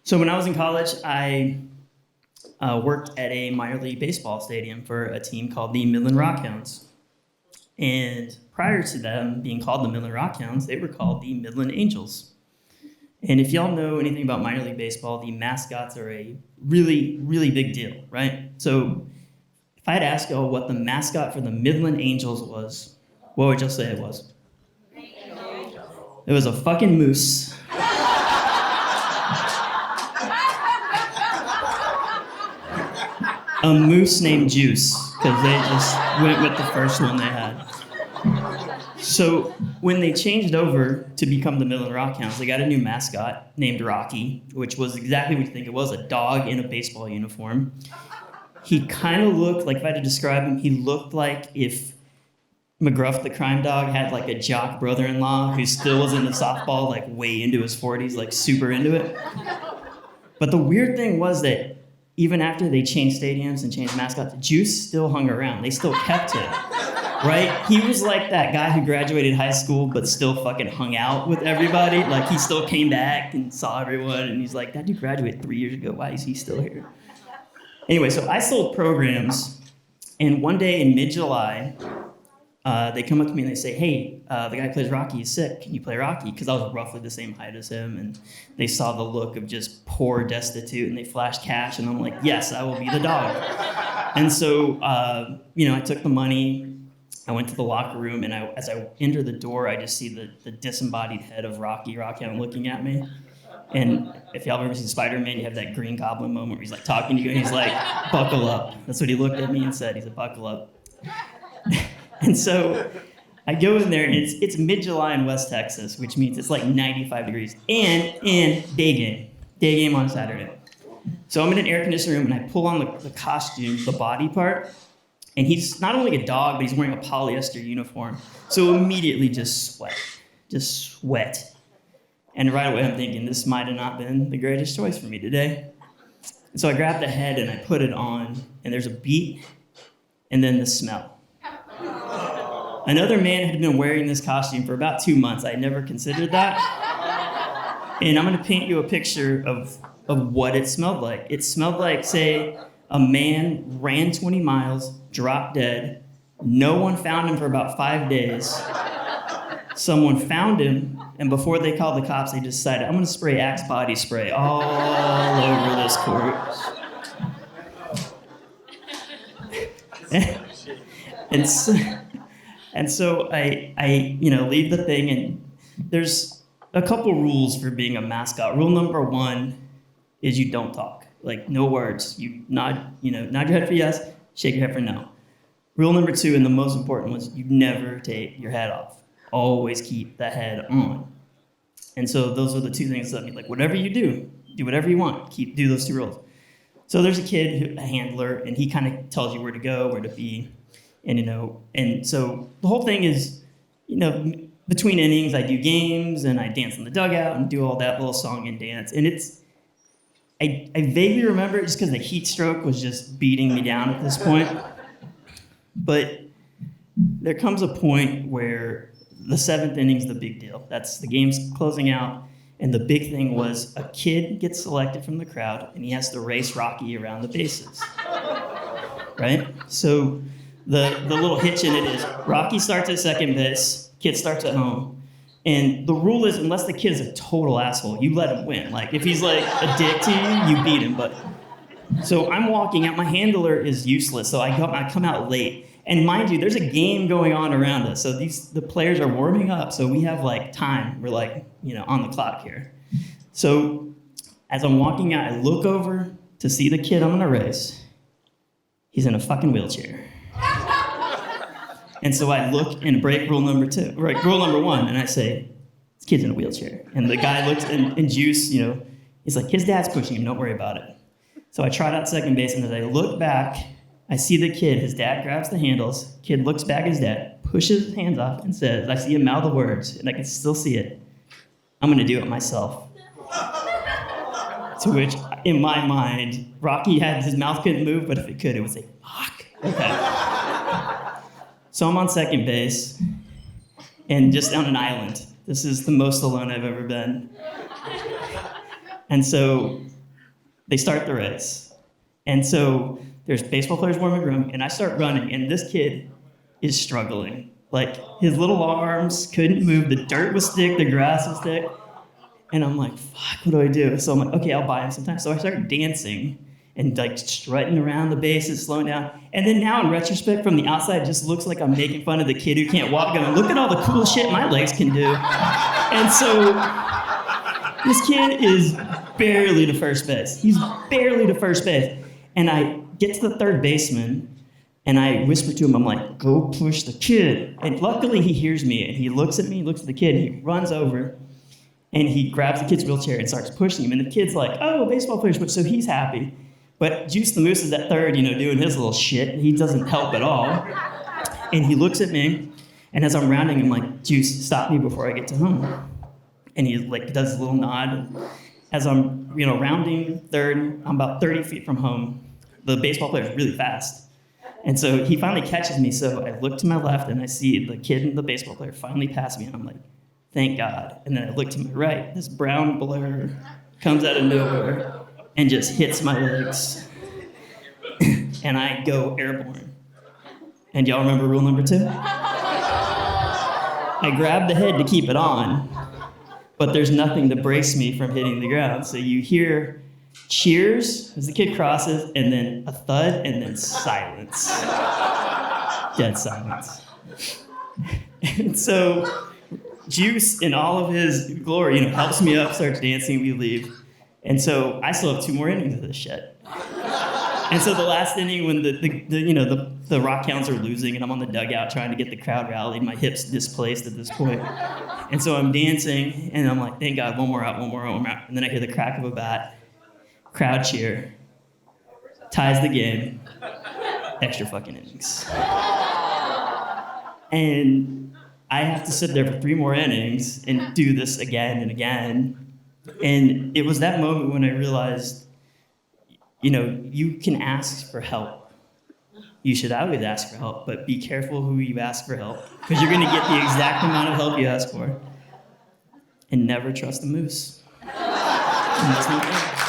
So when I was in college, I worked at a minor league baseball stadium for a team called the Midland Rockhounds. And prior to them being called the Midland Rockhounds, they were called the Midland Angels. And if y'all know anything about minor league baseball, the mascots are a really, really big deal, right? So if I had asked y'all what the mascot for the Midland Angels was, what would y'all say it was? It was a fucking moose. A moose named Juice, because they just went with the first one they had. So when they changed over to become the Midland Rockhounds, they got a new mascot named Rocky, which was exactly what you think it was, a dog in a baseball uniform. He kind of looked, like if I had to describe him, he looked like if McGruff the crime dog had like a jock brother-in-law who still was into softball, like way into his 40s, like super into it. But the weird thing was that even after they changed stadiums and changed mascots, Juice still hung around. They still kept him, right? He was like that guy who graduated high school but still fucking hung out with everybody. Like he still came back and saw everyone, and he's like, that dude graduated 3 years ago. Why is he still here? Anyway, so I sold programs, and one day in mid-July, they come up to me and they say, hey, the guy who plays Rocky is sick. Can you play Rocky? Because I was roughly the same height as him. And they saw the look of just poor destitute and they flashed cash. And I'm like, yes, I will be the dog. And so, I took the money. I went to the locker room. And as I enter the door, I just see the disembodied head of Rocky looking at me. And if y'all have ever seen Spider-Man, you have that Green Goblin moment where he's like talking to you and he's like, buckle up. That's what he looked at me and said. He's a buckle up. And so I go in there, and it's mid-July in West Texas, which means it's like 95 degrees, and day game on Saturday. So I'm in an air conditioning room, and I pull on the costume, the body part, and he's not only a dog, but he's wearing a polyester uniform. So immediately just sweat. And right away I'm thinking, this might have not been the greatest choice for me today. And so I grab the head, and I put it on, and there's a beat, and then the smell. Another man had been wearing this costume for about 2 months. I had never considered that. And I'm going to paint you a picture of what it smelled like. It smelled like, say, a man ran 20 miles, dropped dead. No one found him for about 5 days. Someone found him, and before they called the cops, they decided, I'm going to spray Axe body spray all over this corpse. And so I leave the thing, and there's a couple rules for being a mascot. Rule number 1 is you don't talk, like no words. You nod your head for yes, shake your head for no. Rule number 2, and the most important, was you never take your head off. Always keep the head on. And so those are the 2 things that I mean, like whatever you do whatever you want. Do those 2 rules. So there's a kid, a handler, and he kind of tells you where to go, where to be. And so the whole thing is, between innings, I do games and I dance in the dugout and do all that little song and dance. And I vaguely remember it just because the heat stroke was just beating me down at this point. But there comes a point where the 7th inning's the big deal. That's the game's closing out. And the big thing was a kid gets selected from the crowd and he has to race Rocky around the bases. Right? So the little hitch in it is Rocky starts at second base, kid starts at home. And the rule is, unless the kid is a total asshole, you let him win. Like, if he's like a dick to you, you beat him. But so I'm walking out, my handler is useless, so I come out late. And mind you, there's a game going on around us. So the players are warming up, so we have like time. We're like, on the clock here. So as I'm walking out, I look over to see the kid I'm gonna race. He's in a fucking wheelchair. And so I look and break rule number 1, and I say, this kid's in a wheelchair. And the guy looks, and Juice, he's like, his dad's pushing him, don't worry about it. So I trot out second base, and as I look back, I see the kid, his dad grabs the handles, kid looks back at his dad, pushes his hands off, and says, I see him mouth the words, and I can still see it, I'm gonna do it myself. To which, in my mind, Rocky his mouth couldn't move, but if it could, it would say, fuck. Okay. So I'm on second base, and just on an island. This is the most alone I've ever been. And so They start the race. And so there's baseball players warming the room, and I start running, and this kid is struggling. Like, his little arms couldn't move, the dirt was thick, the grass was thick. And I'm like, fuck, what do I do? So I'm like, okay, I'll buy him some time. So I started dancing and like strutting around the bases, slowing down. And then now in retrospect, from the outside, it just looks like I'm making fun of the kid who can't walk, going, look at all the cool shit my legs can do. And so this kid is barely to first base. He's barely to first base. And I get to the third baseman, and I whisper to him, I'm like, go push the kid. And luckily he hears me, and he looks at me, looks at the kid, and he runs over, and he grabs the kid's wheelchair and starts pushing him. And the kid's like, oh, baseball players, so he's happy. But Juice the Moose is at third, doing his little shit. He doesn't help at all. And he looks at me, and as I'm rounding, I'm like, Juice, stop me before I get to home. And he like does a little nod. As I'm rounding third, I'm about 30 feet from home. The baseball player is really fast. And so he finally catches me, so I look to my left, and I see the kid and the baseball player finally pass me, and I'm like, thank God. And then I look to my right, this brown blur comes out of nowhere and just hits my legs. And I go airborne. And y'all remember rule number 2? I grab the head to keep it on, but there's nothing to brace me from hitting the ground. So you hear cheers as the kid crosses, and then a thud, and then silence. Dead silence. And so Juice, in all of his glory, helps me up, starts dancing, we leave. And so I still have 2 more innings of this shit. And so the last inning, when the Rock Hounds are losing, and I'm on the dugout trying to get the crowd rallied, my hips displaced at this point. And so I'm dancing, and I'm like, thank God, one more out. And then I hear the crack of a bat, crowd cheer, ties the game, extra fucking innings. And I have to sit there for 3 more innings and do this again and again. And it was that moment when I realized, you can ask for help. You should always ask for help, but be careful who you ask for help, because you're gonna get the exact amount of help you ask for. And never trust the moose. And that's my thing.